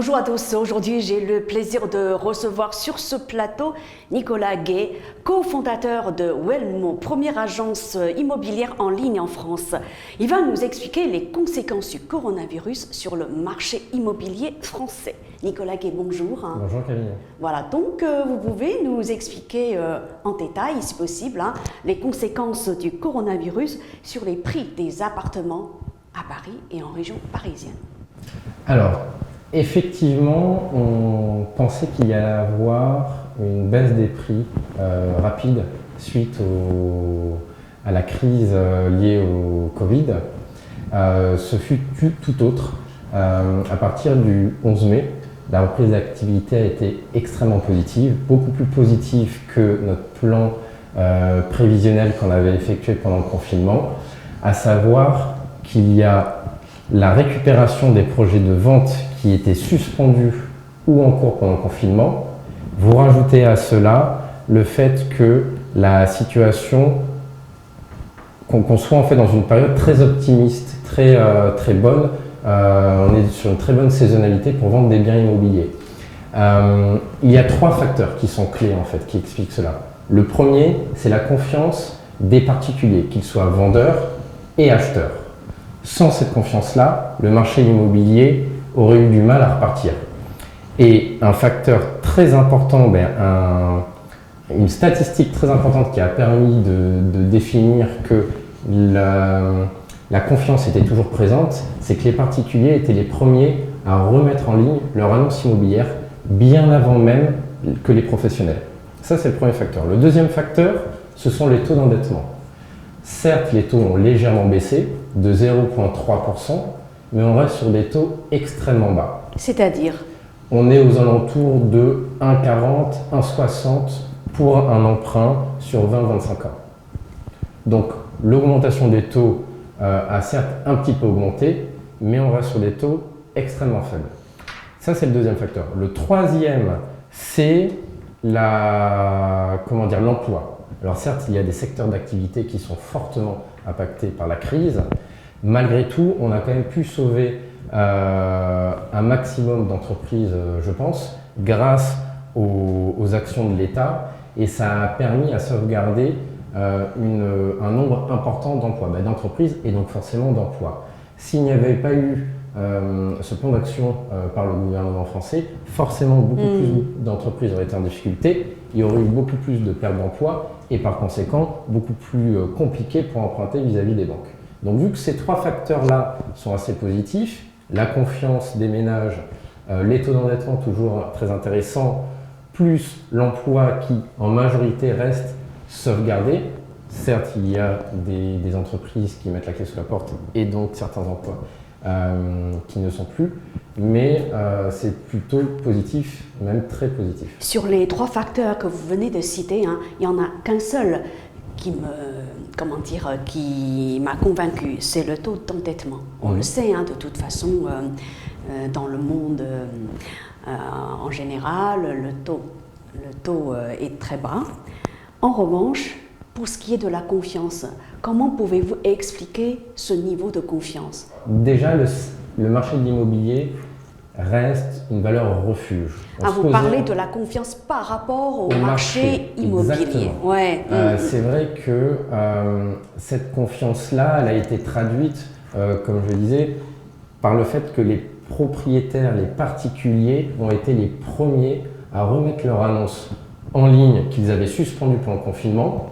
Bonjour à tous, aujourd'hui j'ai le plaisir de recevoir sur ce plateau Nicolas Gay, cofondateur de Wellmo, première agence immobilière en ligne en France. Il va nous expliquer les conséquences du coronavirus sur le marché immobilier français. Nicolas Gay, bonjour. Bonjour Camille. Voilà, donc vous pouvez nous expliquer en détail, si possible, les conséquences du coronavirus sur les prix des appartements à Paris et en région parisienne. Alors, effectivement, on pensait qu'il y allait avoir une baisse des prix rapide suite à la crise liée au Covid. Ce fut tout autre. À partir du 11 mai, la reprise d'activité a été extrêmement positive, beaucoup plus positive que notre plan prévisionnel qu'on avait effectué pendant le confinement, à savoir qu'il y a la récupération des projets de vente qui étaient suspendus ou en cours pendant le confinement. Vous rajoutez à cela le fait que la situation, qu'on soit en fait dans une période très optimiste, très bonne, on est sur une très bonne saisonnalité pour vendre des biens immobiliers. Il y a trois facteurs qui sont clés en fait, qui expliquent cela. Le premier, c'est la confiance des particuliers, qu'ils soient vendeurs et acheteurs. Sans cette confiance-là, le marché immobilier aurait eu du mal à repartir. Et un facteur très important, une statistique très importante qui a permis de définir que la confiance était toujours présente, c'est que les particuliers étaient les premiers à remettre en ligne leur annonce immobilière bien avant même que les professionnels. Ça, c'est le premier facteur. Le deuxième facteur, ce sont les taux d'endettement. Certes, les taux ont légèrement baissé de 0,3%, mais on reste sur des taux extrêmement bas. C'est-à-dire ? On est aux alentours de 1,40, 1,60 pour un emprunt sur 20-25 ans. Donc l'augmentation des taux a certes un petit peu augmenté, mais on reste sur des taux extrêmement faibles. Ça, c'est le deuxième facteur. Le troisième, c'est l'emploi. Alors certes, il y a des secteurs d'activité qui sont fortement impactés par la crise. Malgré tout, on a quand même pu sauver un maximum d'entreprises, je pense, grâce aux actions de l'État, et ça a permis à sauvegarder un nombre important d'emplois, d'entreprises et donc forcément d'emplois. S'il n'y avait pas eu ce plan d'action par le gouvernement français, forcément beaucoup plus d'entreprises auraient été en difficulté, il y aurait eu beaucoup plus de pertes d'emplois et par conséquent beaucoup plus compliqué pour emprunter vis-à-vis des banques. Donc vu que ces trois facteurs-là sont assez positifs, la confiance des ménages, les taux d'endettement toujours très intéressants, plus l'emploi qui en majorité reste sauvegardé. Certes, il y a des entreprises qui mettent la clé sous la porte et donc certains emplois qui ne sont plus, mais c'est plutôt positif, même très positif. Sur les trois facteurs que vous venez de citer, il n'y en a qu'un seul qui m'a convaincu, c'est le taux d'endettement. On le sait, de toute façon, dans le monde en général, le taux est très bas. En revanche, pour ce qui est de la confiance, comment pouvez-vous expliquer ce niveau de confiance ? Déjà, le marché de l'immobilier reste une valeur refuge. Vous parlez de la confiance par rapport au marché immobilier. Ouais. C'est vrai que cette confiance-là, elle a été traduite, comme je le disais, par le fait que les propriétaires, les particuliers ont été les premiers à remettre leur annonce en ligne qu'ils avaient suspendue pendant le confinement,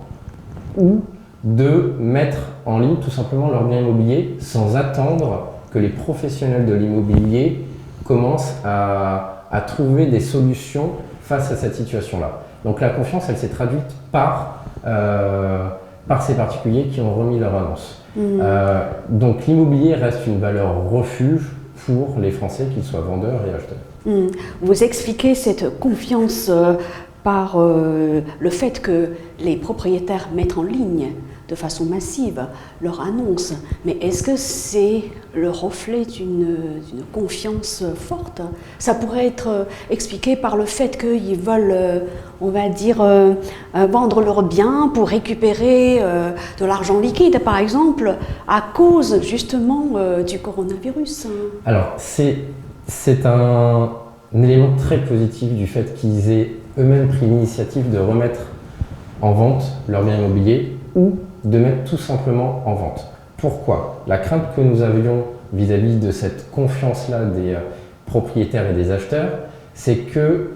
ou de mettre en ligne tout simplement leur bien immobilier sans attendre que les professionnels de l'immobilier commencent à trouver des solutions face à cette situation-là. Donc la confiance, elle s'est traduite par ces particuliers qui ont remis leur annonce. Donc l'immobilier reste une valeur refuge pour les Français, qu'ils soient vendeurs et acheteurs. Vous expliquez cette confiance par le fait que les propriétaires mettent en ligne de façon massive leur annonce. Mais est-ce que c'est le reflet d'une confiance forte? Ça pourrait être expliqué par le fait qu'ils veulent, on va dire, vendre leurs biens pour récupérer de l'argent liquide, par exemple, à cause justement du coronavirus. Alors, c'est C'est un élément très positif du fait qu'ils aient eux-mêmes pris l'initiative de remettre en vente leur bien immobilier ou de mettre tout simplement en vente. Pourquoi? La crainte que nous avions vis-à-vis de cette confiance-là des propriétaires et des acheteurs, c'est que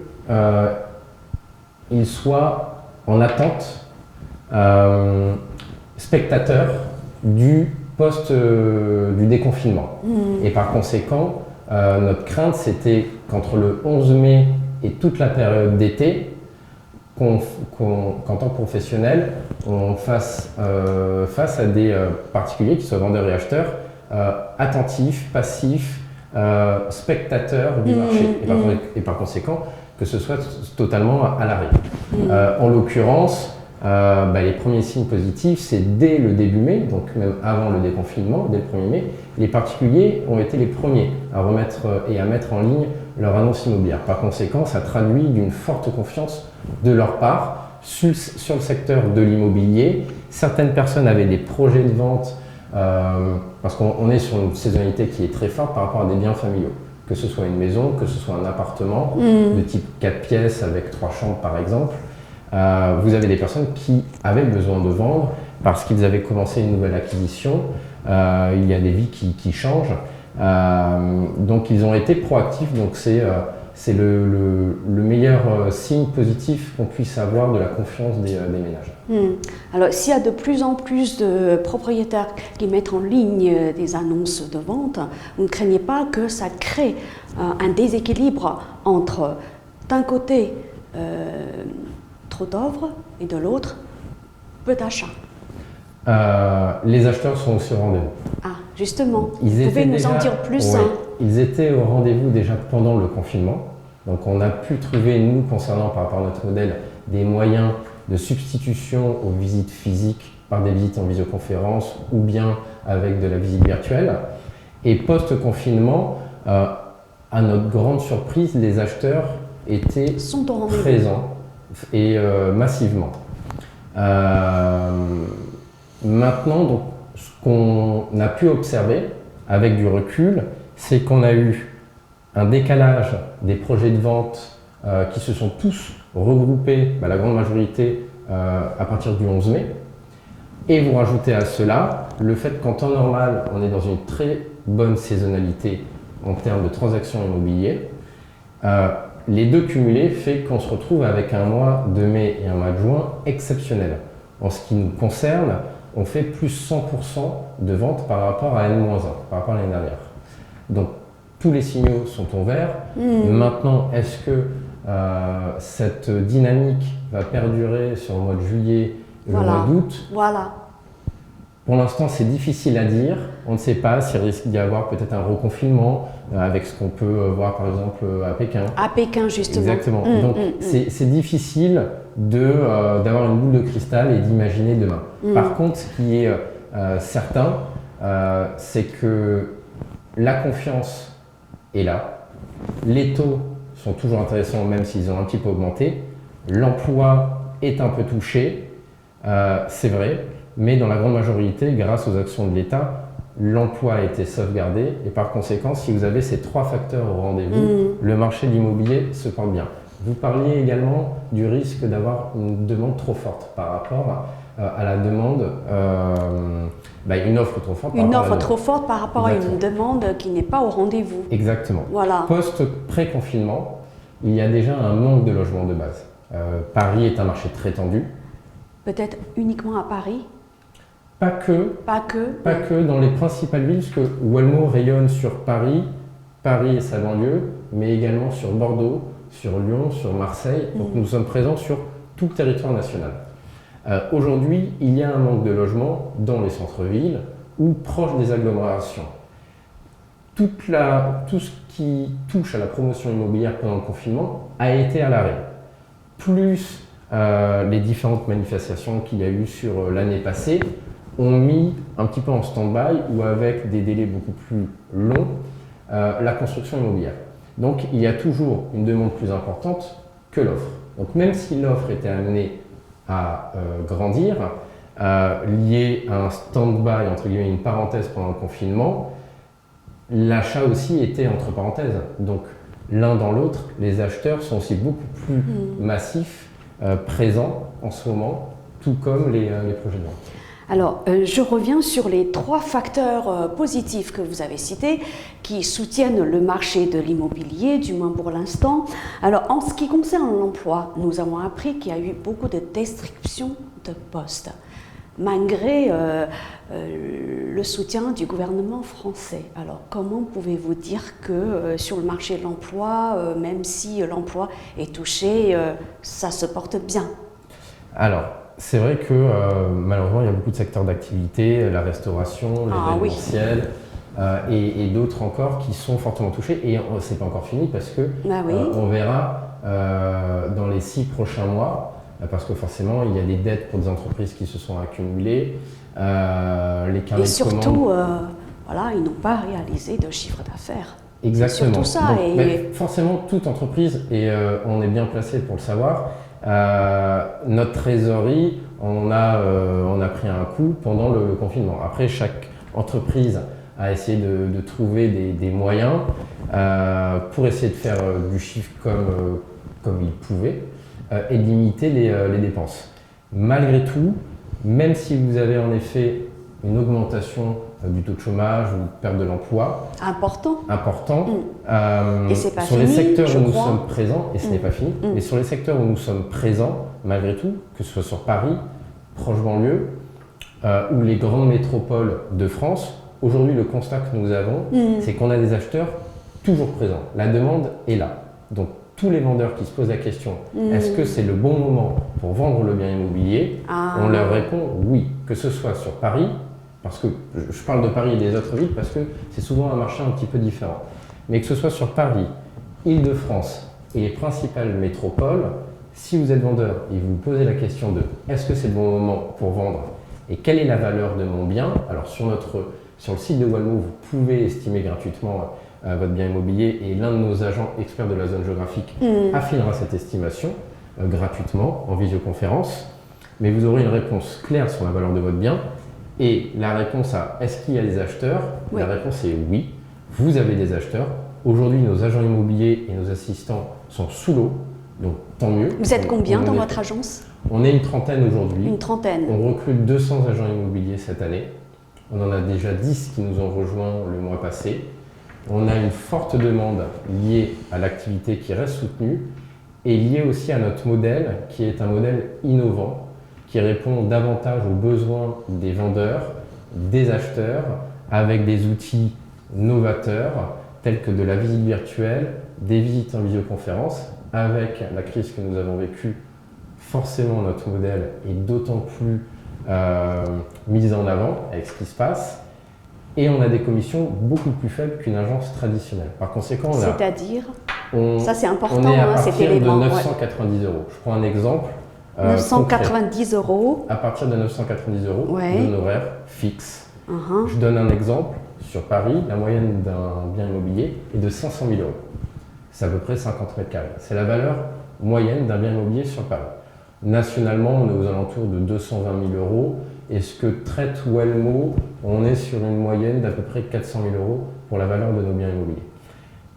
ils soient en attente, spectateurs du du déconfinement. Et par conséquent, notre crainte, c'était qu'entre le 11 mai et toute la période d'été, qu'en tant que professionnel, on fasse face à des particuliers qui soient vendeurs et acheteurs attentifs, passifs, spectateurs du marché. Et par conséquent, que ce soit totalement à l'arrêt. En l'occurrence, les premiers signes positifs, c'est dès le début mai, donc même avant le déconfinement, dès le 1er mai, les particuliers ont été les premiers à remettre et à mettre en ligne leur annonce immobilière. Par conséquent, ça traduit d'une forte confiance de leur part sur le secteur de l'immobilier. Certaines personnes avaient des projets de vente parce qu'on est sur une saisonnalité qui est très forte par rapport à des biens familiaux. Que ce soit une maison, que ce soit un appartement de type 4 pièces avec 3 chambres par exemple. Vous avez des personnes qui avaient besoin de vendre parce qu'ils avaient commencé une nouvelle acquisition. Il y a des vies qui changent. Donc ils ont été proactifs. Donc c'est le meilleur signe positif qu'on puisse avoir de la confiance des ménages. Alors s'il y a de plus en plus de propriétaires qui mettent en ligne des annonces de vente, vous ne craignez pas que ça crée un déséquilibre entre d'un côté trop d'offres et de l'autre, peu d'achats? Les acheteurs sont aussi au rendez-vous. Ah, justement, vous pouvez nous en dire plus? Oui, ils étaient au rendez-vous déjà pendant le confinement. Donc on a pu trouver, nous, concernant par rapport à notre modèle, des moyens de substitution aux visites physiques par des visites en visioconférence ou bien avec de la visite virtuelle. Et post-confinement, à notre grande surprise, les acheteurs étaient présents et massivement. Maintenant, donc, ce qu'on a pu observer avec du recul, c'est qu'on a eu un décalage des projets de vente qui se sont tous regroupés, la grande majorité, à partir du 11 mai. Et vous rajoutez à cela le fait qu'en temps normal, on est dans une très bonne saisonnalité en termes de transactions immobilières. Les deux cumulés fait qu'on se retrouve avec un mois de mai et un mois de juin exceptionnel. En ce qui nous concerne, on fait plus 100% de ventes par rapport à N-1, par rapport à l'année dernière. Donc tous les signaux sont au vert. Maintenant, est-ce que cette dynamique va perdurer sur le mois de juillet et le mois d'août? Pour l'instant, c'est difficile à dire. On ne sait pas s'il risque d'y avoir peut-être un reconfinement avec ce qu'on peut voir par exemple à Pékin. À Pékin, justement. Exactement. Donc, c'est difficile d'avoir une boule de cristal et d'imaginer demain. Par contre, ce qui est certain, c'est que la confiance est là. Les taux sont toujours intéressants, même s'ils ont un petit peu augmenté. L'emploi est un peu touché, c'est vrai. Mais dans la grande majorité, grâce aux actions de l'État, l'emploi a été sauvegardé et par conséquent, si vous avez ces trois facteurs au rendez-vous, le marché de l'immobilier se porte bien. Vous parliez également du risque d'avoir une demande trop forte par rapport à la demande, une offre trop forte. Une offre trop forte par rapport à une demande qui n'est pas au rendez-vous. Exactement. Voilà. Post-pré-confinement, il y a déjà un manque de logements de base. Paris est un marché très tendu. Peut-être uniquement à Paris? Pas que dans les principales villes, parce que Walmo rayonne sur Paris et sa banlieue, mais également sur Bordeaux, sur Lyon, sur Marseille. Donc nous sommes présents sur tout le territoire national. Aujourd'hui, il y a un manque de logements dans les centres-villes ou proches des agglomérations. Tout ce qui touche à la promotion immobilière pendant le confinement a été à l'arrêt. Plus les différentes manifestations qu'il y a eu sur l'année passée ont mis un petit peu en stand-by ou avec des délais beaucoup plus longs la construction immobilière. Donc il y a toujours une demande plus importante que l'offre. Donc même si l'offre était amenée à grandir, liée à un stand-by, entre guillemets une parenthèse pendant le confinement, l'achat aussi était entre parenthèses. Donc l'un dans l'autre, les acheteurs sont aussi beaucoup plus massifs, présents en ce moment, tout comme les projets de vente. Alors, je reviens sur les 3 facteurs positifs que vous avez cités qui soutiennent le marché de l'immobilier, du moins pour l'instant. Alors, en ce qui concerne l'emploi, nous avons appris qu'il y a eu beaucoup de destruction de postes, malgré le soutien du gouvernement français. Alors, comment pouvez-vous dire que sur le marché de l'emploi, même si l'emploi est touché, ça se porte bien? Alors, c'est vrai que malheureusement, il y a beaucoup de secteurs d'activité, la restauration, l'événementiel et d'autres encore qui sont fortement touchés. Et c'est pas encore fini parce que on verra dans les 6 prochains mois, parce que forcément, il y a des dettes pour des entreprises qui se sont accumulées. Les carnets et surtout, voilà, ils n'ont pas réalisé de chiffre d'affaires. Exactement. Surtout ça. Donc, mais forcément, toute entreprise, et on est bien placé pour le savoir, notre trésorerie, on a pris un coup pendant le confinement. Après, chaque entreprise a essayé de trouver des moyens pour essayer de faire du chiffre comme il pouvait et de limiter les dépenses. Malgré tout, même si vous avez en effet une augmentation du taux de chômage ou perte de l'emploi important. Et c'est pas sur fini, les secteurs où nous crois. sommes présents, et ce n'est pas fini, mais sur les secteurs où nous sommes présents, malgré tout, que ce soit sur Paris, proche banlieue, ou les grandes métropoles de France, aujourd'hui le constat que nous avons, c'est qu'on a des acheteurs toujours présents. La demande est là. Donc tous les vendeurs qui se posent la question, est-ce que c'est le bon moment pour vendre le bien immobilier? On leur répond oui, que ce soit sur Paris, parce que je parle de Paris et des autres villes parce que c'est souvent un marché un petit peu différent. Mais que ce soit sur Paris, Île-de-France et les principales métropoles, si vous êtes vendeur et vous vous posez la question de est-ce que c'est le bon moment pour vendre et quelle est la valeur de mon bien, alors sur le site de Walmo, vous pouvez estimer gratuitement votre bien immobilier et l'un de nos agents experts de la zone géographique affinera cette estimation gratuitement en visioconférence. Mais vous aurez une réponse claire sur la valeur de votre bien. Et la réponse à est-ce qu'il y a des acheteurs? La réponse est oui, vous avez des acheteurs. Aujourd'hui, nos agents immobiliers et nos assistants sont sous l'eau, donc tant mieux. Vous êtes combien dans votre agence? On est une trentaine aujourd'hui. Une trentaine. On recrute 200 agents immobiliers cette année. On en a déjà 10 qui nous ont rejoints le mois passé. On a une forte demande liée à l'activité qui reste soutenue et liée aussi à notre modèle qui est un modèle innovant, qui répond davantage aux besoins des vendeurs, des acheteurs, avec des outils novateurs tels que de la visite virtuelle, des visites en visioconférence. Avec la crise que nous avons vécue, forcément notre modèle est d'autant plus mis en avant avec ce qui se passe. Et on a des commissions beaucoup plus faibles qu'une agence traditionnelle. Par conséquent, c'est-à-dire, ça c'est important, on est à partir cet élément. de 990 €. Je prends un exemple. 990 €. À partir de 990 € d'honoraires fixe. Je donne un exemple. Sur Paris, la moyenne d'un bien immobilier est de 500 000 €. C'est à peu près 50 mètres carrés. C'est la valeur moyenne d'un bien immobilier sur Paris. Nationalement, on est aux alentours de 220 000 €. Et ce que traite Walmo, on est sur une moyenne d'à peu près 400 000 € pour la valeur de nos biens immobiliers.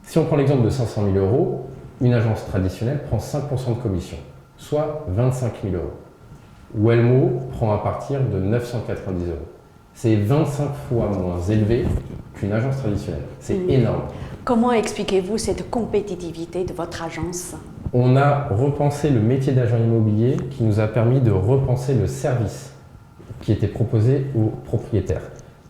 Si on prend l'exemple de 500 000 €, une agence traditionnelle prend 5% de commission, soit 25 000 €. Walmo prend à partir de 990 €. C'est 25 fois moins élevé qu'une agence traditionnelle. C'est énorme. Comment expliquez-vous cette compétitivité de votre agence? On a repensé le métier d'agent immobilier qui nous a permis de repenser le service qui était proposé aux propriétaires.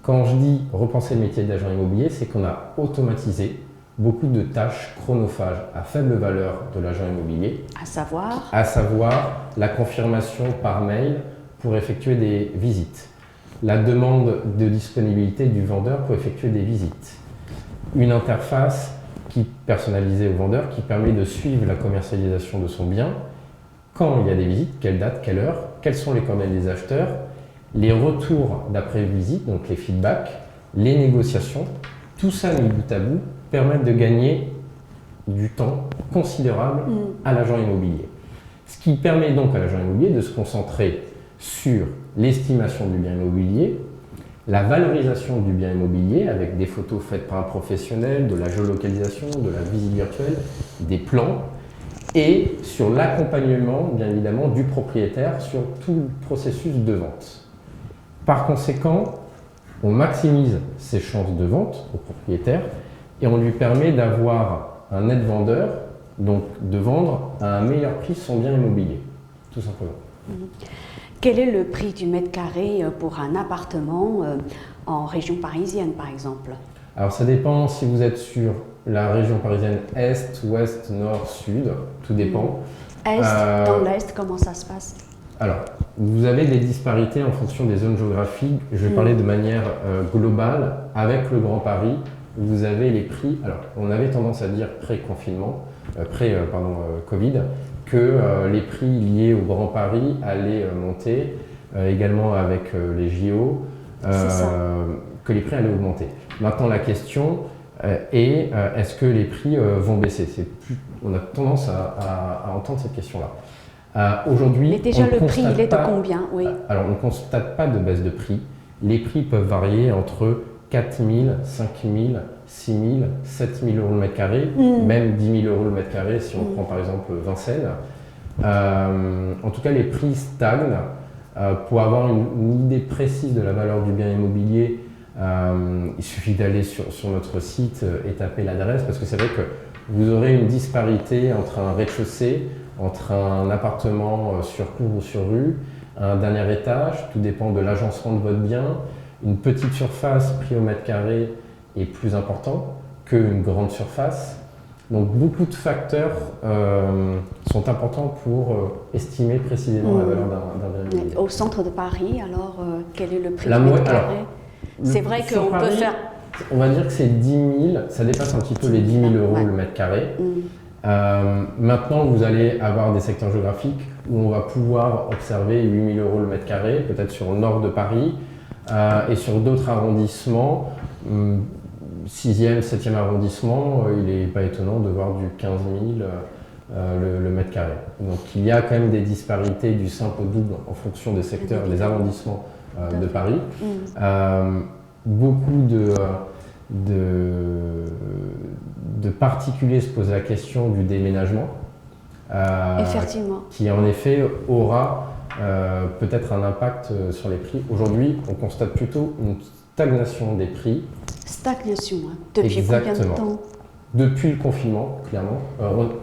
Quand je dis repenser le métier d'agent immobilier, c'est qu'on a automatisé beaucoup de tâches chronophages à faible valeur de l'agent immobilier. À savoir la confirmation par mail pour effectuer des visites, la demande de disponibilité du vendeur pour effectuer des visites, une interface personnalisée au vendeur qui permet de suivre la commercialisation de son bien, quand il y a des visites, quelle date, quelle heure, quels sont les coordonnées des acheteurs, les retours d'après-visite, donc les feedbacks, les négociations, tout ça mis bout à bout permettent de gagner du temps considérable à l'agent immobilier. Ce qui permet donc à l'agent immobilier de se concentrer sur l'estimation du bien immobilier, la valorisation du bien immobilier avec des photos faites par un professionnel, de la géolocalisation, de la visite virtuelle, des plans, et sur l'accompagnement, bien évidemment, du propriétaire sur tout le processus de vente. Par conséquent, on maximise ses chances de vente au propriétaire et on lui permet d'avoir un net vendeur, donc de vendre à un meilleur prix son bien immobilier, tout simplement. Quel est le prix du mètre carré pour un appartement en région parisienne, par exemple? Alors ça dépend si vous êtes sur la région parisienne Est, Ouest, Nord, Sud, tout dépend. Dans l'Est, comment ça se passe? Alors, vous avez des disparités en fonction des zones géographiques. Je vais parler de manière globale. Avec le Grand Paris, vous avez les prix. Alors, on avait tendance à dire pré-confinement, Covid, que les prix liés au Grand Paris allaient monter, également avec les JO, que les prix allaient augmenter. Maintenant, la question est est-ce que les prix vont baisser? On a tendance à entendre cette question-là. Aujourd'hui, mais déjà, le prix, il est de combien? Oui. Alors, on ne constate pas de baisse de prix. Les prix peuvent varier entre 4 000, 5 000, 6 000, 7 000 euros le mètre carré, même 10 000 euros le mètre carré si on prend par exemple Vincennes. En tout cas, les prix stagnent. Pour avoir une idée précise de la valeur du bien immobilier, il suffit d'aller sur notre site et taper l'adresse, parce que c'est vrai que vous aurez une disparité entre un rez-de-chaussée, entre un appartement sur cour ou sur rue, un dernier étage, tout dépend de l'agencement de votre bien. Une petite surface, prix au mètre carré, est plus important qu'une grande surface. Donc beaucoup de facteurs sont importants pour estimer précisément la valeur d'un bien immobilier. Au centre de Paris, alors, quel est le prix du mètre carré? C'est vrai qu'on peut faire... On va dire que c'est 10 000, ça dépasse un petit peu les 10 000 euros le mètre carré. Maintenant, vous allez avoir des secteurs géographiques où on va pouvoir observer 8 000 euros le mètre carré, peut-être sur le nord de Paris, et sur d'autres arrondissements, 6e, 7e arrondissement, il n'est pas étonnant de voir du 15 000 le mètre carré. Donc il y a quand même des disparités du simple au double en fonction des secteurs, des arrondissements de Paris. Beaucoup de particuliers se posent la question du déménagement, Effectivement. qui en effet aura peut-être un impact sur les prix. Aujourd'hui, on constate plutôt une stagnation des prix. Stagnation, hein. Depuis Exactement. combien de temps? Depuis le confinement, clairement.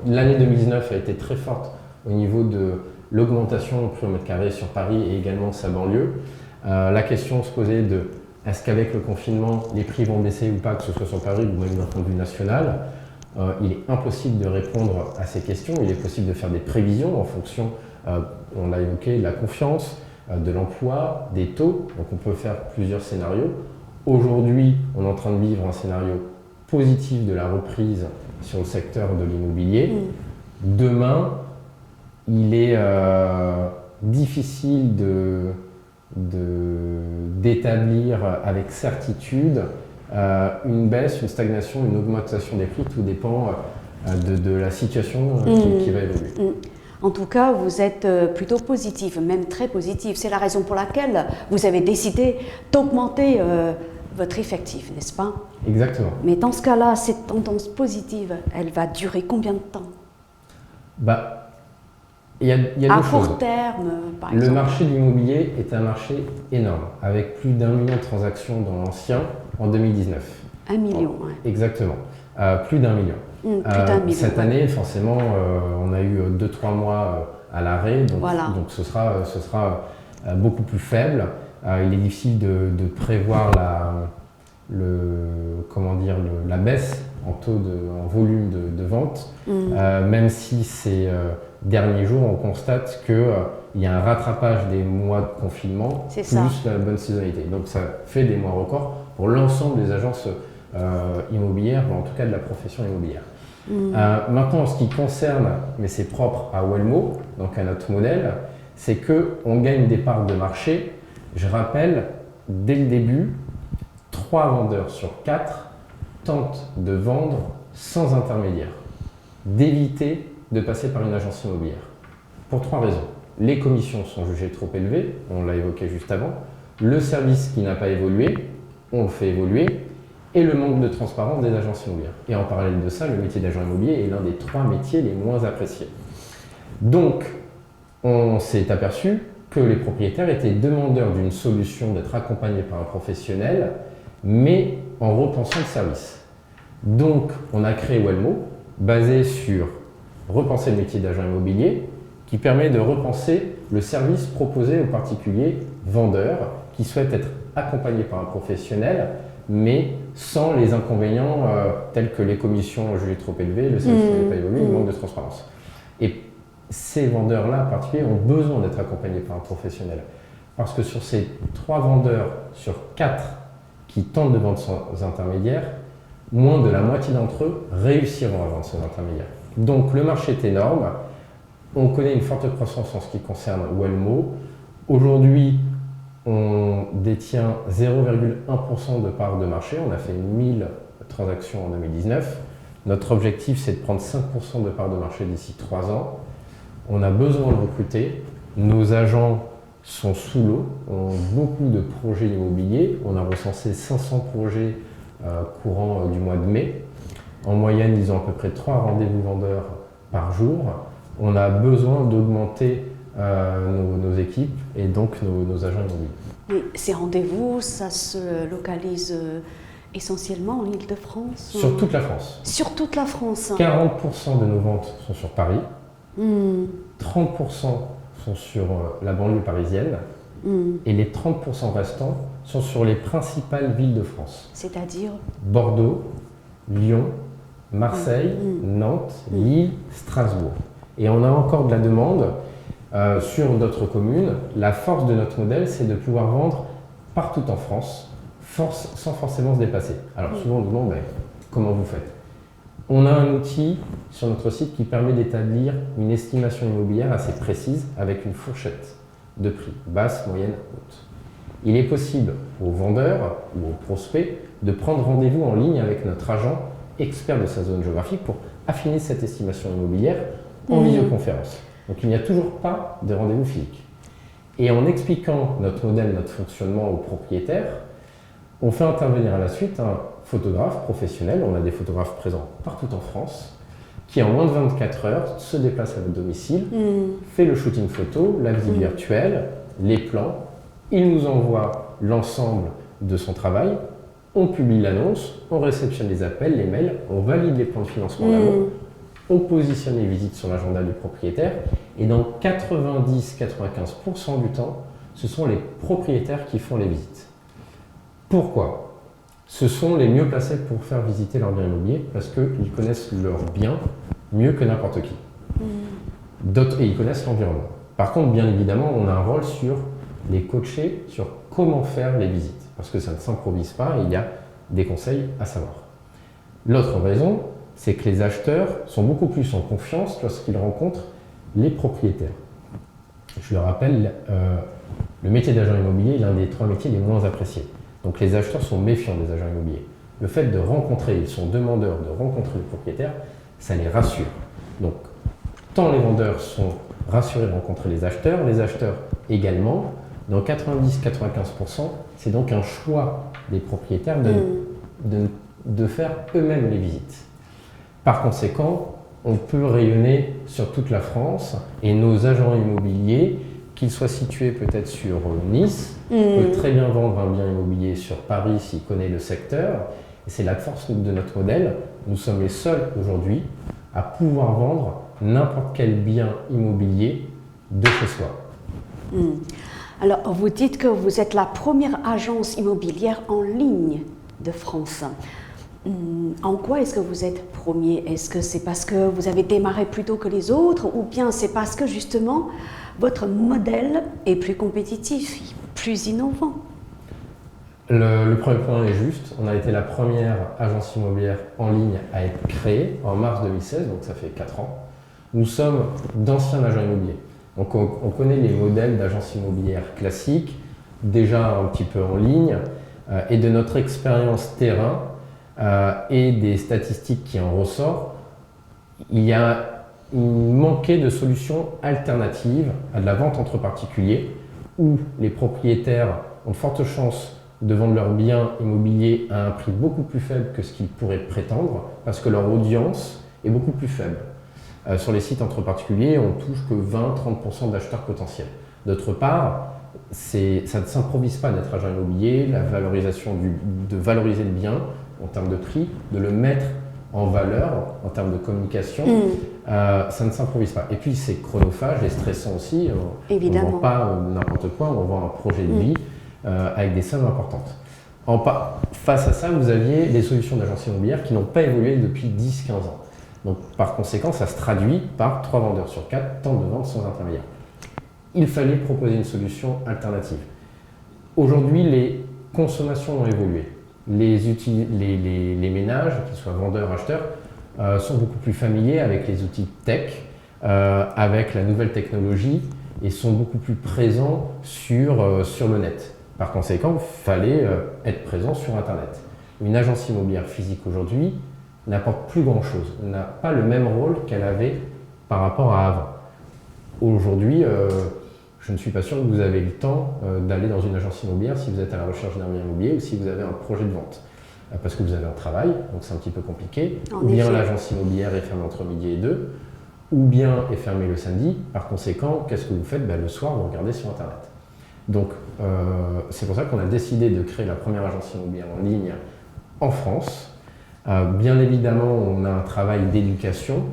L'année 2019 a été très forte au niveau de l'augmentation du prix au mètre carré sur Paris et également sa banlieue. La question se posait de est-ce qu'avec le confinement, les prix vont baisser ou pas, que ce soit sur Paris ou même d'un point de vue national. Il est impossible de répondre à ces questions. Il est possible de faire des prévisions en fonction, on l'a évoqué, de la confiance, de l'emploi, des taux. Donc on peut faire plusieurs scénarios. Aujourd'hui, on est en train de vivre un scénario positif de la reprise sur le secteur de l'immobilier. Demain, il est difficile d'établir avec certitude une baisse, une stagnation, une augmentation des prix. Tout dépend de la situation qui va évoluer. En tout cas, vous êtes plutôt positif, même très positif. C'est la raison pour laquelle vous avez décidé d'augmenter votre effectif, n'est-ce pas? Exactement. Mais dans ce cas-là, cette tendance positive, elle va durer combien de temps? Il y a deux à choses. court terme, par exemple. Le marché de l'immobilier est un marché énorme, avec plus d'1 million de transactions dans l'ancien en 2019. 1 million, oui. Exactement. Plus d'1 million. Cette année, forcément, on a eu 2-3 mois à l'arrêt, donc ce sera beaucoup plus faible. Il est difficile de prévoir la baisse en volume de vente, même si ces derniers jours, on constate qu'il y a un rattrapage des mois de confinement plus la bonne saisonnalité. Donc ça fait des mois records pour l'ensemble des agences immobilières, en tout cas de la profession immobilière. Maintenant, en ce qui concerne, mais c'est propre à Wellmo, donc à notre modèle, c'est qu'on gagne des parts de marché. Je rappelle, dès le début, 3 vendeurs sur 4 tentent de vendre sans intermédiaire, d'éviter de passer par une agence immobilière. Pour 3 raisons. Les commissions sont jugées trop élevées, on l'a évoqué juste avant. le service qui n'a pas évolué, on le fait évoluer, et le manque de transparence des agences immobilières. Et en parallèle de ça, le métier d'agent immobilier est l'un des 3 métiers les moins appréciés. Donc, on s'est aperçu que les propriétaires étaient demandeurs d'une solution d'être accompagnés par un professionnel, mais en repensant le service. Donc, on a créé Wellmo, basé sur repenser le métier d'agent immobilier, qui permet de repenser le service proposé aux particuliers vendeurs qui souhaitent être accompagnés par un professionnel, mais sans les inconvénients tels que les commissions jugées trop élevées, le service qui n'est pas évolué, le manque de transparence. Et ces vendeurs-là en particulier ont besoin d'être accompagnés par un professionnel. Parce que sur ces 3 vendeurs sur 4 qui tentent de vendre sans intermédiaire, moins de la moitié d'entre eux réussiront à vendre sans intermédiaire. Donc le marché est énorme. On connaît une forte croissance en ce qui concerne Wellmo. Aujourd'hui, on détient 0,1% de part de marché. On a fait 1000 transactions en 2019. Notre objectif, c'est de prendre 5% de part de marché d'ici 3 ans. On a besoin de recruter. Nos agents sont sous l'eau, ont beaucoup de projets immobiliers. On a recensé 500 projets courant du mois de mai. En moyenne, ils ont à peu près 3 rendez-vous vendeurs par jour. On a besoin d'augmenter nos équipes et donc nos agents immobiliers. Oui, ces rendez-vous, ça se localise essentiellement en Île-de-France? Sur toute la France. Sur toute la France. 40% de nos ventes sont sur Paris, 30% sont sur la banlieue parisienne et les 30% restants sont sur les principales villes de France. C'est-à-dire? Bordeaux, Lyon, Marseille, Nantes, Lille, Strasbourg. Et on a encore de la demande sur d'autres communes. La force de notre modèle, c'est de pouvoir vendre partout en France, sans forcément se déplacer. Alors souvent on nous demande, comment vous faites? On a un outil sur notre site qui permet d'établir une estimation immobilière assez précise avec une fourchette de prix, basse, moyenne, haute. Il est possible aux vendeurs ou aux prospects de prendre rendez-vous en ligne avec notre agent expert de sa zone géographique pour affiner cette estimation immobilière en visioconférence. Donc il n'y a toujours pas de rendez-vous physique. Et en expliquant notre modèle, notre fonctionnement aux propriétaires, on fait intervenir à la suite un photographe professionnel. On a des photographes présents partout en France qui, en moins de 24 heures, se déplace à votre domicile, fait le shooting photo, la visite virtuelle, les plans. Il nous envoie l'ensemble de son travail. On publie l'annonce, on réceptionne les appels, les mails, on valide les plans de financement d'amont, on positionne les visites sur l'agenda du propriétaire et dans 90-95% du temps, ce sont les propriétaires qui font les visites. Pourquoi? Ce sont les mieux placés pour faire visiter leur bien immobilier parce qu'ils connaissent leur bien mieux que n'importe qui. Et ils connaissent l'environnement. Par contre, bien évidemment, on a un rôle sur les coacher sur comment faire les visites parce que ça ne s'improvise pas et il y a des conseils à savoir. L'autre raison, c'est que les acheteurs sont beaucoup plus en confiance lorsqu'ils rencontrent les propriétaires. Je le rappelle, le métier d'agent immobilier est l'un des 3 métiers les moins appréciés. Donc les acheteurs sont méfiants des agents immobiliers. Le fait de rencontrer, ils sont demandeurs de rencontrer le propriétaire, ça les rassure. Donc tant les vendeurs sont rassurés de rencontrer les acheteurs également. Dans 90-95%, c'est donc un choix des propriétaires de faire eux-mêmes les visites. Par conséquent, on peut rayonner sur toute la France et nos agents immobiliers, qu'ils soient situés peut-être sur Nice, peuvent très bien vendre un bien immobilier sur Paris s'ils connaissent le secteur. Et c'est la force de notre modèle. Nous sommes les seuls aujourd'hui à pouvoir vendre n'importe quel bien immobilier de chez soi. Alors, vous dites que vous êtes la première agence immobilière en ligne de France. En quoi est-ce que vous êtes premier? Est-ce que c'est parce que vous avez démarré plus tôt que les autres ou bien c'est parce que justement votre modèle est plus compétitif, plus innovant? Le premier point est juste. On a été la première agence immobilière en ligne à être créée en mars 2016, donc ça fait 4 ans. Nous sommes d'anciens agents immobiliers. Donc on connaît les modèles d'agences immobilières classiques, déjà un petit peu en ligne, et de notre expérience terrain et des statistiques qui en ressortent, il manquait de solutions alternatives à de la vente entre particuliers où les propriétaires ont de fortes chances de vendre leurs biens immobiliers à un prix beaucoup plus faible que ce qu'ils pourraient prétendre, parce que leur audience est beaucoup plus faible. Sur les sites entre particuliers, on touche que 20-30% d'acheteurs potentiels. D'autre part, ça ne s'improvise pas d'être agent immobilier, la valorisation de valoriser le bien en termes de prix, de le mettre en valeur en termes de communication, ça ne s'improvise pas. Et puis c'est chronophage et stressant aussi. Évidemment. On ne vend pas n'importe quoi, on vend un projet de vie avec des sommes importantes. Face à ça, vous aviez des solutions d'agence immobilière qui n'ont pas évolué depuis 10-15 ans. Donc par conséquent, ça se traduit par 3 vendeurs sur 4 tentent de vendre sans intermédiaire. Il fallait proposer une solution alternative. Aujourd'hui, les consommations ont évolué. Les ménages, qu'ils soient vendeurs, acheteurs, sont beaucoup plus familiers avec les outils tech, avec la nouvelle technologie et sont beaucoup plus présents sur le net. Par conséquent, il fallait être présent sur Internet. Une agence immobilière physique aujourd'hui n'apporte plus grand-chose, n'a pas le même rôle qu'elle avait par rapport à avant. Aujourd'hui, je ne suis pas sûr que vous avez le temps d'aller dans une agence immobilière si vous êtes à la recherche d'un bien immobilier ou si vous avez un projet de vente. Parce que vous avez un travail, donc c'est un petit peu compliqué. Ou bien l'agence immobilière est fermée entre midi et 2, ou bien est fermée le samedi. Par conséquent, qu'est-ce que vous faites? Le soir, vous regardez sur Internet. Donc, c'est pour ça qu'on a décidé de créer la première agence immobilière en ligne en France. Bien évidemment, on a un travail d'éducation,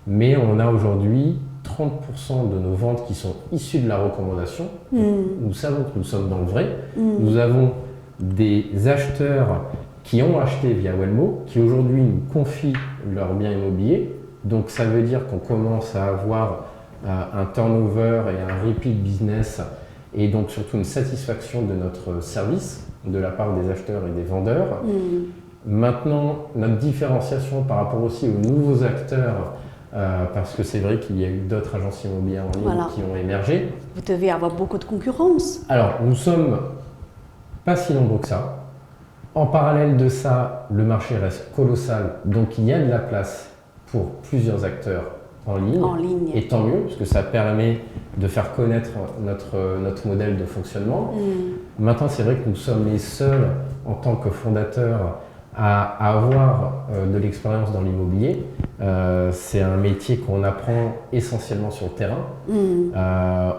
mais on a aujourd'hui 30% de nos ventes qui sont issues de la recommandation. Nous savons que nous sommes dans le vrai. Nous avons des acheteurs qui ont acheté via Wellmo, qui aujourd'hui nous confient leurs biens immobiliers. Donc ça veut dire qu'on commence à avoir un turnover et un repeat business et donc surtout une satisfaction de notre service de la part des acheteurs et des vendeurs. Maintenant, notre différenciation par rapport aussi aux nouveaux acteurs, parce que c'est vrai qu'il y a eu d'autres agences immobilières en ligne qui ont émergé. Vous devez avoir beaucoup de concurrence. Alors, nous sommes pas si nombreux que ça. En parallèle de ça, le marché reste colossal, donc il y a de la place pour plusieurs acteurs en ligne. Et tant mieux, parce que ça permet de faire connaître notre modèle de fonctionnement. Maintenant, c'est vrai que nous sommes les seuls, en tant que fondateurs, à avoir de l'expérience dans l'immobilier. C'est un métier qu'on apprend essentiellement sur le terrain.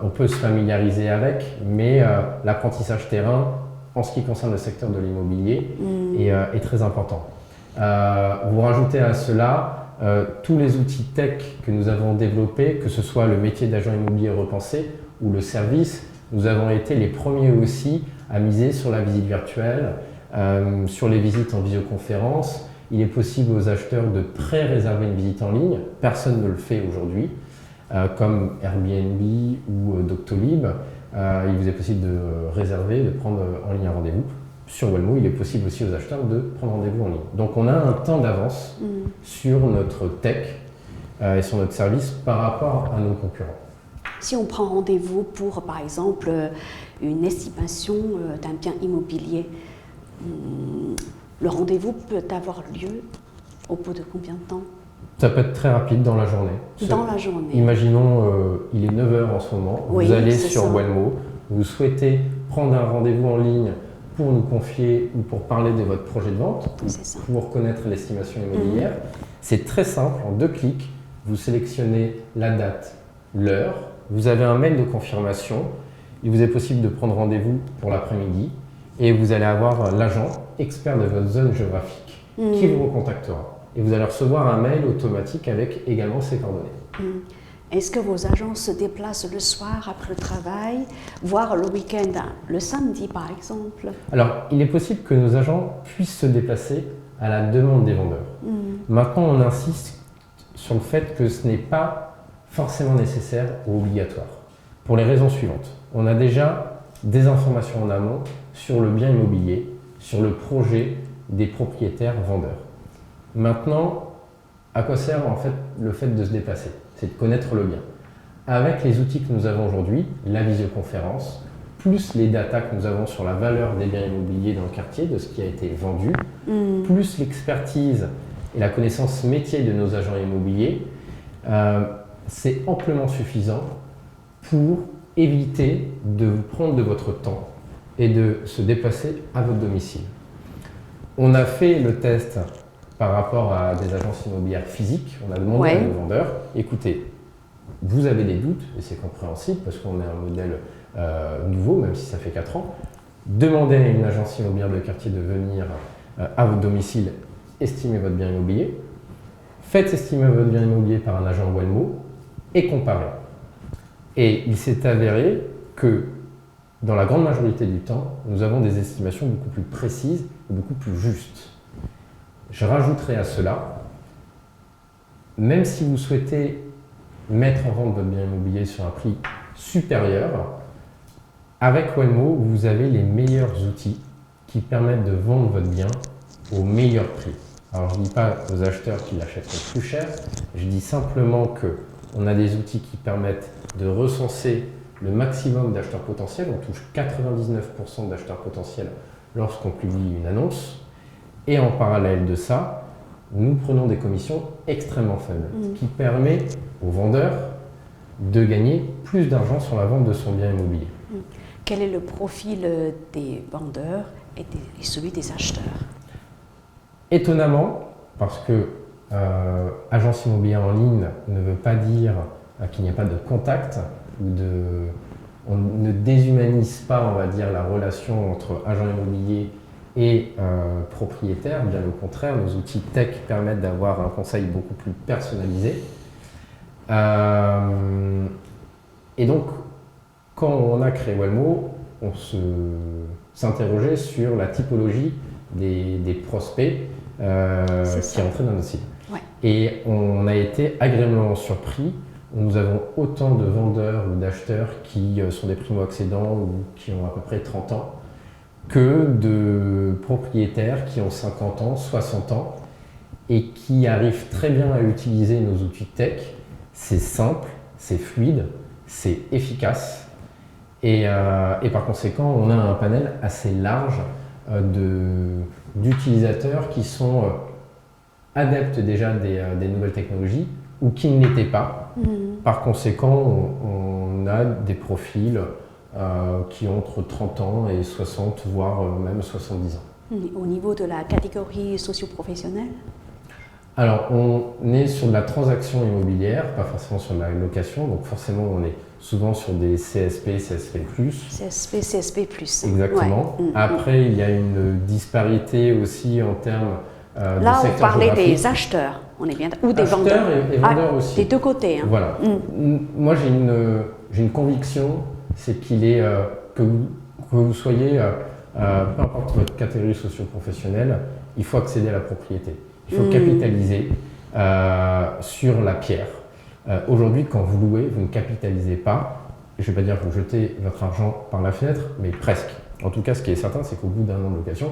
On peut se familiariser avec, mais l'apprentissage terrain, en ce qui concerne le secteur de l'immobilier, est très important. Vous rajoutez à cela tous les outils tech que nous avons développés, que ce soit le métier d'agent immobilier repensé ou le service. Nous avons été les premiers aussi à miser sur la visite virtuelle, sur les visites en visioconférence. Il est possible aux acheteurs de pré-réserver une visite en ligne. Personne ne le fait aujourd'hui, comme Airbnb ou Doctolib. Il vous est possible de réserver, de prendre en ligne un rendez-vous. Sur Wellmo, il est possible aussi aux acheteurs de prendre rendez-vous en ligne. Donc on a un temps d'avance sur notre tech et sur notre service par rapport à nos concurrents. Si on prend rendez-vous pour, par exemple, une estimation d'un bien immobilier, le rendez-vous peut avoir lieu au bout de combien de temps? Ça peut être très rapide dans la journée. Dans la journée. Imaginons, il est 9 h en ce moment, vous allez sur Wellmo, vous souhaitez prendre un rendez-vous en ligne pour nous confier ou pour parler de votre projet de vente, pour connaître l'estimation immobilière. C'est très simple, en 2 clics, vous sélectionnez la date, l'heure, vous avez un mail de confirmation, il vous est possible de prendre rendez-vous pour l'après-midi et vous allez avoir l'agent expert de votre zone géographique qui vous recontactera. Et vous allez recevoir un mail automatique avec également ses coordonnées. Est-ce que vos agents se déplacent le soir après le travail, voire le week-end, le samedi par exemple? Alors, il est possible que nos agents puissent se déplacer à la demande des vendeurs. Maintenant, on insiste sur le fait que ce n'est pas forcément nécessaire ou obligatoire. Pour les raisons suivantes. On a déjà des informations en amont sur le bien immobilier, sur le projet des propriétaires vendeurs. Maintenant, à quoi sert en fait le fait de se déplacer? C'est de connaître le bien. Avec les outils que nous avons aujourd'hui, la visioconférence, plus les datas que nous avons sur la valeur des biens immobiliers dans le quartier, de ce qui a été vendu, plus l'expertise et la connaissance métier de nos agents immobiliers, c'est amplement suffisant pour éviter de vous prendre de votre temps et de se déplacer à votre domicile. On a fait le test par rapport à des agences immobilières physiques. On a demandé à nos vendeurs, écoutez, vous avez des doutes, et c'est compréhensible parce qu'on est un modèle nouveau, même si ça fait 4 ans. Demandez à une agence immobilière de quartier de venir à votre domicile estimer votre bien immobilier. Faites estimer votre bien immobilier par un agent Walmo et comparez. Et il s'est avéré que dans la grande majorité du temps, nous avons des estimations beaucoup plus précises et beaucoup plus justes. Je rajouterai à cela, même si vous souhaitez mettre en vente votre bien immobilier sur un prix supérieur, avec Walmo, vous avez les meilleurs outils qui permettent de vendre votre bien au meilleur prix. Alors je ne dis pas aux acheteurs qu'ils l'achèteront plus cher, je dis simplement qu'on a des outils qui permettent de recenser le maximum d'acheteurs potentiels. On touche 99% d'acheteurs potentiels lorsqu'on publie une annonce. Et en parallèle de ça, nous prenons des commissions extrêmement faibles, ce qui permet aux vendeurs de gagner plus d'argent sur la vente de son bien immobilier. Quel est le profil des vendeurs et celui des acheteurs? Étonnamment, parce que agence immobilière en ligne ne veut pas dire qu'il n'y a pas de contact, on ne déshumanise pas, on va dire, la relation entre agent immobilier et propriétaire. Bien au contraire, nos outils tech permettent d'avoir un conseil beaucoup plus personnalisé. Et donc, quand on a créé Walmo, on s'interrogeait sur la typologie des prospects qui rentraient dans notre site. Ouais. Et on a été agréablement surpris. Nous avons autant de vendeurs ou d'acheteurs qui sont des primo-accédants ou qui ont à peu près 30 ans que de propriétaires qui ont 50 ans, 60 ans et qui arrivent très bien à utiliser nos outils tech. C'est simple, c'est fluide, c'est efficace et par conséquent on a un panel assez large d'utilisateurs qui sont adeptes déjà des nouvelles technologies ou qui ne l'étaient pas. Par conséquent, on a des profils qui ont entre 30 ans et 60, voire même 70 ans. Au niveau de la catégorie socio-professionnelle? Alors, on est sur de la transaction immobilière, pas forcément sur de la location, donc forcément on est souvent sur des CSP, CSP+. CSP, CSP+. Exactement. Ouais. Après, il y a une disparité aussi en termes de là, secteur on parlait géographique. des acheteurs, on est bien, ou des Acheteurs vendeurs. et vendeurs aussi. Des deux côtés. Hein. Voilà. Moi, j'ai une conviction, c'est qu'il est que vous soyez, peu importe votre catégorie socio-professionnelle, il faut accéder à la propriété. Il faut capitaliser sur la pierre. Aujourd'hui, quand vous louez, vous ne capitalisez pas. Je ne vais pas dire que vous jetez votre argent par la fenêtre, mais presque. En tout cas, ce qui est certain, c'est qu'au bout d'un an de location,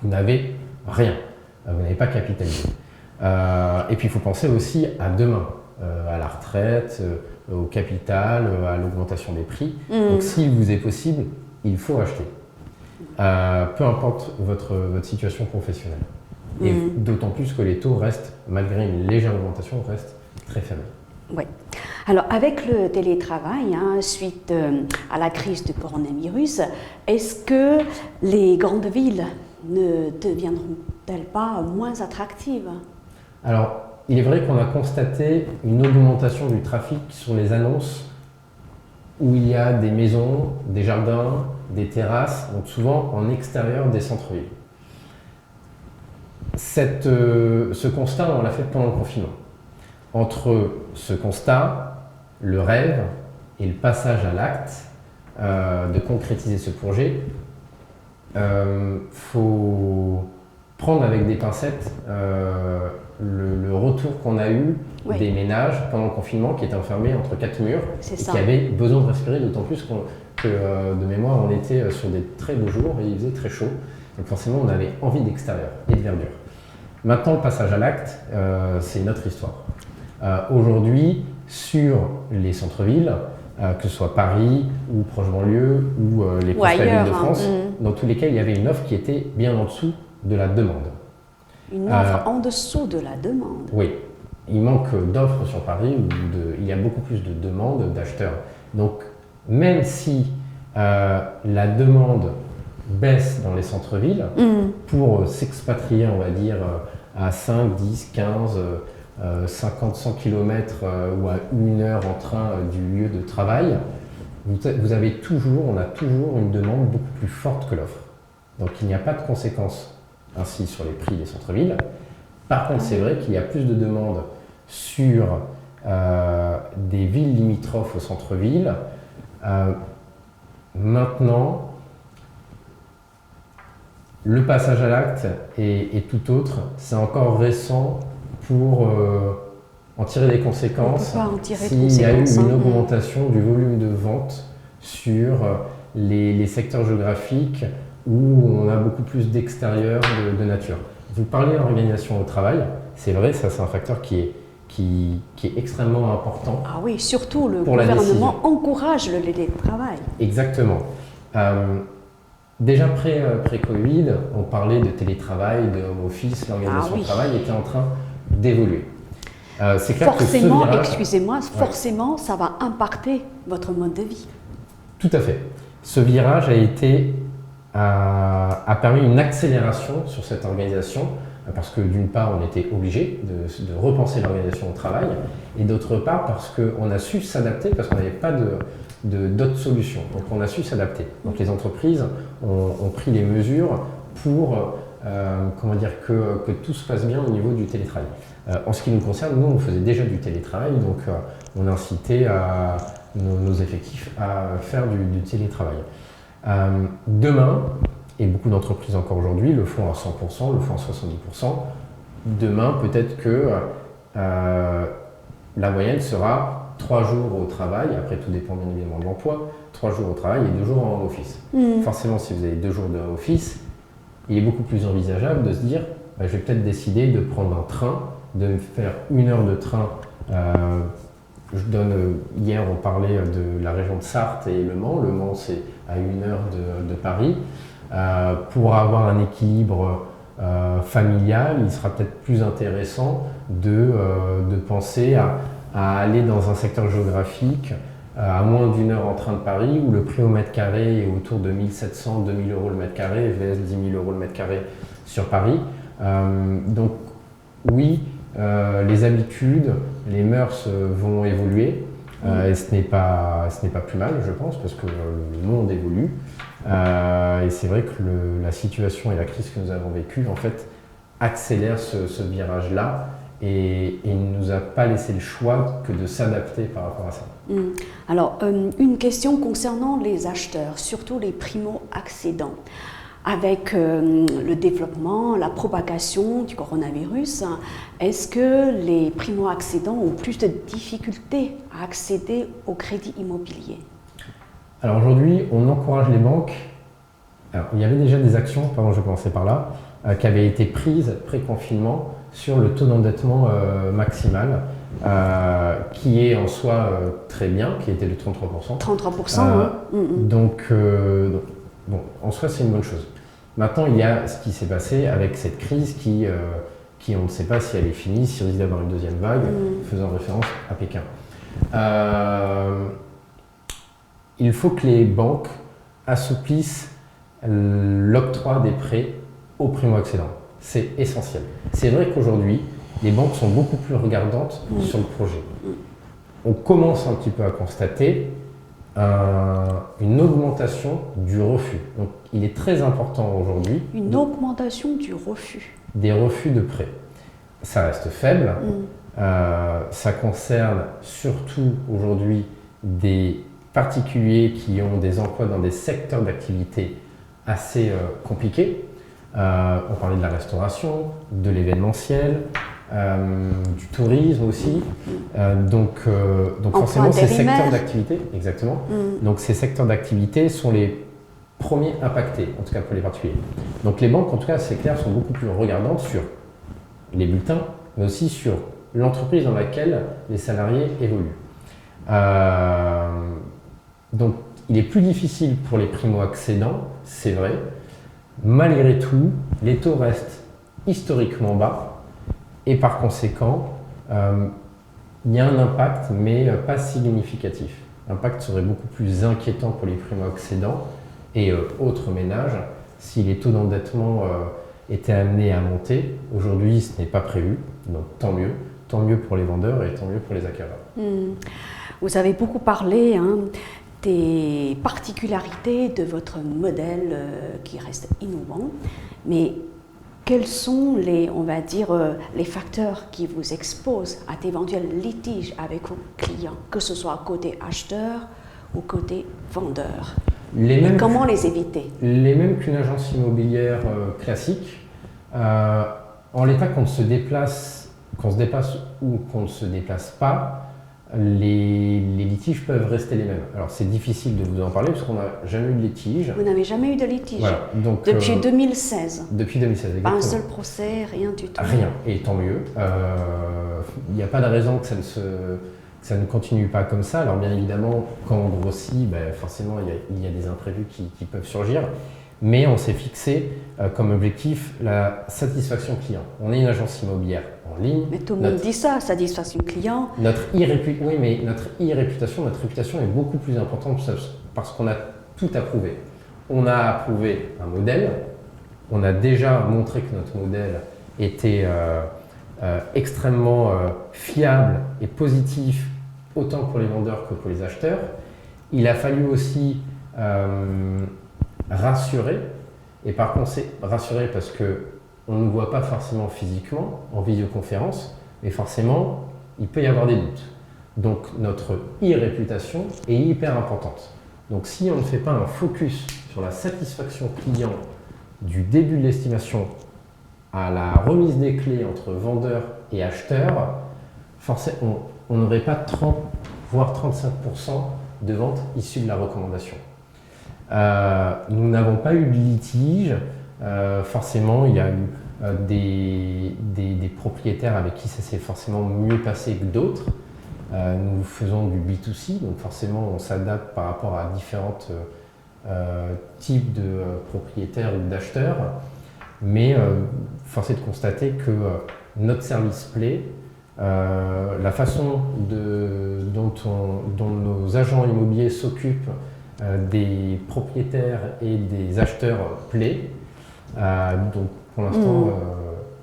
vous n'avez rien. Vous n'avez pas capitalisé. Et puis, il faut penser aussi à demain, à la retraite, au capital, à l'augmentation des prix. Donc, s'il vous est possible, il faut acheter. Peu importe votre situation professionnelle. Et d'autant plus que les taux restent, malgré une légère augmentation, restent très faibles. Oui. Alors, avec le télétravail, suite à la crise du coronavirus, est-ce que les grandes villes ne deviendront-elles pas moins attractives? Alors, il est vrai qu'on a constaté une augmentation du trafic sur les annonces où il y a des maisons, des jardins, des terrasses, donc souvent en extérieur des centres-villes. Ce constat, on l'a fait pendant le confinement. Entre ce constat, le rêve et le passage à l'acte de concrétiser ce projet, faut prendre avec des pincettes le retour qu'on a eu des ménages pendant le confinement qui étaient enfermés entre 4 murs et qui avaient besoin de respirer, d'autant plus que de mémoire on était sur des très beaux jours et il faisait très chaud. Donc forcément on avait envie d'extérieur et de verdure. Maintenant le passage à l'acte, c'est une autre histoire. Aujourd'hui, sur les centres-villes, que ce soit Paris ou proche banlieue ou les principales villes de France, dans tous les cas, il y avait une offre qui était bien en dessous de la demande. Une offre en dessous de la demande? Oui. Il manque d'offres sur Paris, il y a beaucoup plus de demandes d'acheteurs. Donc, même si la demande baisse dans les centres-villes pour s'expatrier, on va dire, à 5, 10, 15, 50, 100 km ou à 1 heure en train du lieu de travail. On a toujours une demande beaucoup plus forte que l'offre. Donc il n'y a pas de conséquences ainsi sur les prix des centres-villes. Par contre, c'est vrai qu'il y a plus de demandes sur des villes limitrophes au centre-ville. Maintenant, le passage à l'acte et tout autre, c'est encore récent pour en tirer des conséquences. S'il y a eu une augmentation du volume de vente sur les secteurs géographiques où on a beaucoup plus d'extérieur, de nature. Vous parlez d'organisation au travail, c'est vrai, ça c'est un facteur qui est extrêmement important. Ah oui, surtout le gouvernement encourage le télétravail. Exactement. Déjà pré-Covid, on parlait de télétravail, de home office, l'organisation du travail était en train d'évoluer. C'est clair forcément, que ce virage, excusez-moi, forcément, ça va impacter votre mode de vie. Tout à fait. Ce virage a permis une accélération sur cette organisation parce que d'une part, on était obligé de repenser l'organisation au travail et d'autre part parce qu'on a su s'adapter parce qu'on n'avait pas d'autres solutions. Donc on a su s'adapter. Donc les entreprises ont pris les mesures pour que tout se passe bien au niveau du télétravail. En ce qui nous concerne, nous on faisait déjà du télétravail, donc on incitait nos effectifs à faire du télétravail. Demain, et beaucoup d'entreprises encore aujourd'hui le font à 100%, le font à 70%, demain peut-être que la moyenne sera 3 jours au travail, après tout dépend bien évidemment de l'emploi, 3 jours au travail et 2 jours en home office. Forcément, si vous avez 2 jours de home office, il est beaucoup plus envisageable de se dire je vais peut-être décider de prendre un train, de me faire 1 heure de train. Hier, on parlait de la région de Sarthe et Le Mans. Le Mans, c'est à 1 heure de Paris. Pour avoir un équilibre familial, il sera peut-être plus intéressant de penser à aller dans un secteur géographique à moins d'1 heure en train de Paris, où le prix au mètre carré est autour de 1 700, 2 000 euros le mètre carré, vs 10 000 euros le mètre carré sur Paris. Donc oui, les habitudes, les mœurs vont évoluer, et ce n'est pas plus mal, je pense, parce que le monde évolue. Et c'est vrai que la situation et la crise que nous avons vécue, en fait, accélère ce virage-là et il ne nous a pas laissé le choix que de s'adapter par rapport à ça. Alors, une question concernant les acheteurs, surtout les primo-accédants. Avec le développement, la propagation du coronavirus, est-ce que les primo-accédants ont plus de difficultés à accéder au crédit immobilier? Alors aujourd'hui, on encourage les banques. Alors, il y avait déjà des actions, pardon, je vais commencer par là, qui avaient été prises pré-confinement sur le taux d'endettement maximal, qui est en soi très bien, qui était de 33%. 33%, Donc, bon, en soi, c'est une bonne chose. Maintenant, il y a ce qui s'est passé avec cette crise qui on ne sait pas si elle est finie, si on risque d'avoir une deuxième vague, faisant référence à Pékin. Il faut que les banques assouplissent l'octroi des prêts aux primo-accédants. C'est essentiel. C'est vrai qu'aujourd'hui, les banques sont beaucoup plus regardantes sur le projet. On commence un petit peu à constater une augmentation du refus. Donc, il est très important aujourd'hui. Une augmentation du refus. Des refus de prêts. Ça reste faible. Ça concerne surtout aujourd'hui des particuliers qui ont des emplois dans des secteurs d'activité assez compliqués. On parlait de la restauration, de l'événementiel, du tourisme aussi. Donc forcément, ces secteurs d'activité, exactement. Donc ces secteurs d'activité sont les premiers impactés, en tout cas pour les particuliers. Donc les banques, en tout cas, c'est clair, sont beaucoup plus regardantes sur les bulletins, mais aussi sur l'entreprise dans laquelle les salariés évoluent. Donc il est plus difficile pour les primo-accédants, c'est vrai. Malgré tout, les taux restent historiquement bas et par conséquent, il y a un impact, mais pas significatif. l'impact serait beaucoup plus inquiétant pour les primo-accédants et autres ménages si les taux d'endettement étaient amenés à monter. Aujourd'hui, ce n'est pas prévu, donc tant mieux pour les vendeurs et tant mieux pour les acquéreurs. Vous avez beaucoup parlé des particularités de votre modèle qui reste innovant, mais quels sont on va dire, les facteurs qui vous exposent à d'éventuels litiges avec vos clients, que ce soit côté acheteur ou côté vendeur? Comment les éviter? Les mêmes qu'une agence immobilière classique. En l'état qu'on se déplace ou qu'on ne se déplace pas, les litiges peuvent rester les mêmes. Alors c'est difficile de vous en parler parce qu'on n'a jamais eu de litige. Vous n'avez jamais eu de litige? Voilà, donc, depuis 2016? Depuis 2016, exactement. Pas un seul procès, rien du tout? Rien, et tant mieux. Il n'y a pas de raison que ça ne continue pas comme ça. Alors bien évidemment, quand on grossit, forcément il y a des imprévus qui peuvent surgir. Mais on s'est fixé comme objectif la satisfaction client. On est une agence immobilière en ligne. Mais tout le monde dit ça, satisfaction client. Oui, mais notre réputation est beaucoup plus importante parce qu'on a tout approuvé. On a approuvé un modèle. On a déjà montré que notre modèle était extrêmement fiable et positif, autant pour les vendeurs que pour les acheteurs. Il a fallu aussi rassurer, et par conséquent rassurer parce qu'on ne nous voit pas forcément physiquement en visioconférence, mais forcément il peut y avoir des doutes. Donc notre e-réputation est hyper importante. Donc si on ne fait pas un focus sur la satisfaction client du début de l'estimation à la remise des clés entre vendeur et acheteur, forcément on n'aurait pas 30 voire 35% de ventes issues de la recommandation. Nous n'avons pas eu de litige. Forcément, il y a eu des propriétaires avec qui ça s'est forcément mieux passé que d'autres. Nous faisons du B2C, donc forcément on s'adapte par rapport à différents types de propriétaires ou d'acheteurs. Mais force est de constater que notre service plaît. La façon dont nos agents immobiliers s'occupent des propriétaires et des acheteurs plaît. Donc pour l'instant,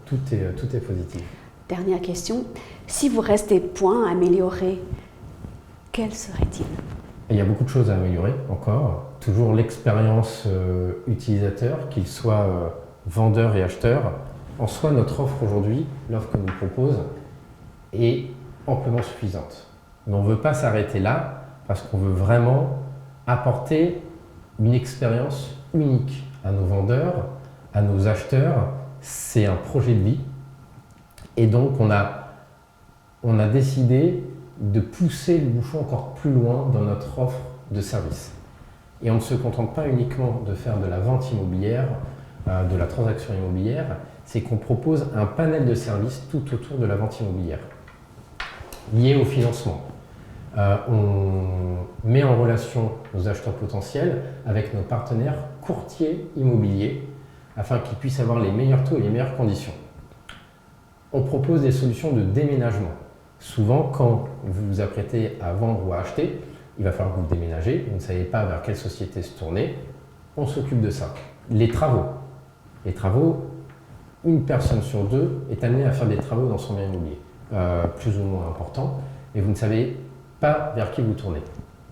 tout est positif. Dernière question. Si vous restez points à améliorer, quels seraient-ils? Il y a beaucoup de choses à améliorer encore. Toujours l'expérience utilisateur, qu'il soit vendeur et acheteur. En soi, notre offre aujourd'hui, l'offre que nous propose, est amplement suffisante. Mais on ne veut pas s'arrêter là parce qu'on veut vraiment apporter une expérience unique à nos vendeurs, à nos acheteurs. C'est un projet de vie. Et donc, on a décidé de pousser le bouchon encore plus loin dans notre offre de service. Et on ne se contente pas uniquement de faire de la vente immobilière, de la transaction immobilière, c'est qu'on propose un panel de services tout autour de la vente immobilière, lié au financement. On met en relation nos acheteurs potentiels avec nos partenaires courtiers immobiliers afin qu'ils puissent avoir les meilleurs taux et les meilleures conditions. On propose des solutions de déménagement. Souvent, quand vous vous apprêtez à vendre ou à acheter, il va falloir que vous déménagez, vous ne savez pas vers quelle société se tourner, on s'occupe de ça. Les travaux, une personne sur deux est amenée à faire des travaux dans son bien immobilier, plus ou moins importants, et vous ne savez pas vers qui vous tournez.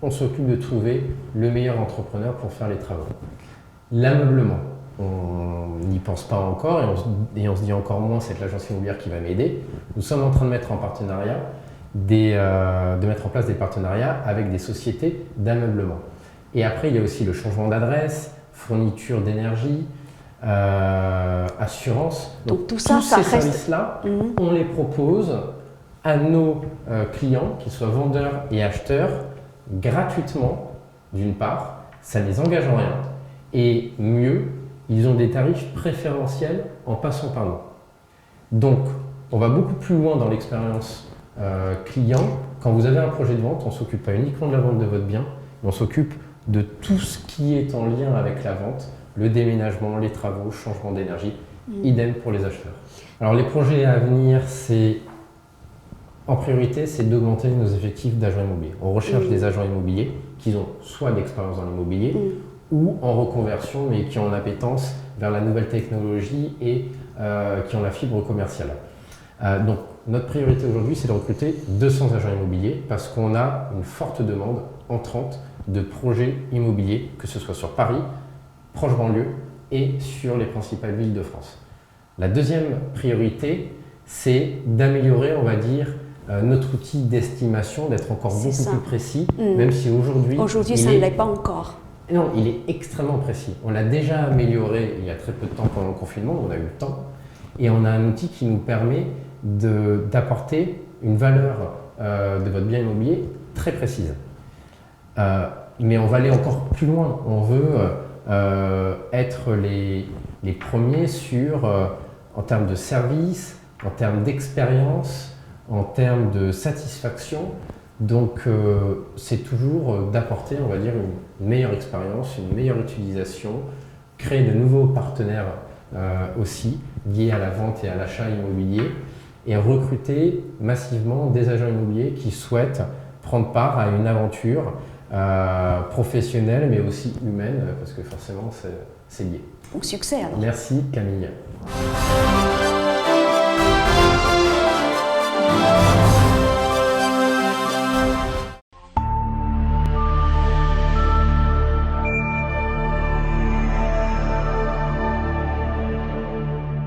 On s'occupe de trouver le meilleur entrepreneur pour faire les travaux. L'ameublement, on n'y pense pas encore et on se dit encore moins c'est l'agence immobilière qui va m'aider. Nous sommes en train de mettre en partenariat de mettre en place des partenariats avec des sociétés d'ameublement. Et après, il y a aussi le changement d'adresse, fourniture d'énergie, assurance. Donc tout ça, ces services-là, on les propose à nos clients, qu'ils soient vendeurs et acheteurs, gratuitement, d'une part, ça ne les engage en rien. Et mieux, ils ont des tarifs préférentiels en passant par nous. Donc, on va beaucoup plus loin dans l'expérience client. Quand vous avez un projet de vente, on ne s'occupe pas uniquement de la vente de votre bien, mais on s'occupe de tout ce qui est en lien avec la vente, le déménagement, les travaux, changement d'énergie, idem pour les acheteurs. Alors les projets à venir, c'est En priorité, c'est d'augmenter nos effectifs d'agents immobiliers. On recherche des agents immobiliers qui ont soit d'expérience dans l'immobilier ou en reconversion, mais qui ont une appétence vers la nouvelle technologie et qui ont la fibre commerciale. Donc, notre priorité aujourd'hui, c'est de recruter 200 agents immobiliers parce qu'on a une forte demande entrante de projets immobiliers, que ce soit sur Paris, proche banlieue et sur les principales villes de France. La deuxième priorité, c'est d'améliorer, on va dire, notre outil d'estimation, d'être encore beaucoup plus précis, même si aujourd'hui... Aujourd'hui, ça ne l'est pas encore. Non, il est extrêmement précis. On l'a déjà amélioré il y a très peu de temps pendant le confinement, on a eu le temps, et on a un outil qui nous permet d'apporter une valeur de votre bien immobilier très précise. Mais on va aller encore plus loin. On veut être les premiers en termes de service, en termes d'expérience, en termes de satisfaction. Donc, c'est toujours d'apporter, on va dire, une meilleure expérience, une meilleure utilisation, créer de nouveaux partenaires aussi liés à la vente et à l'achat immobilier et recruter massivement des agents immobiliers qui souhaitent prendre part à une aventure professionnelle mais aussi humaine parce que forcément c'est lié. Bon succès alors. Merci Camille.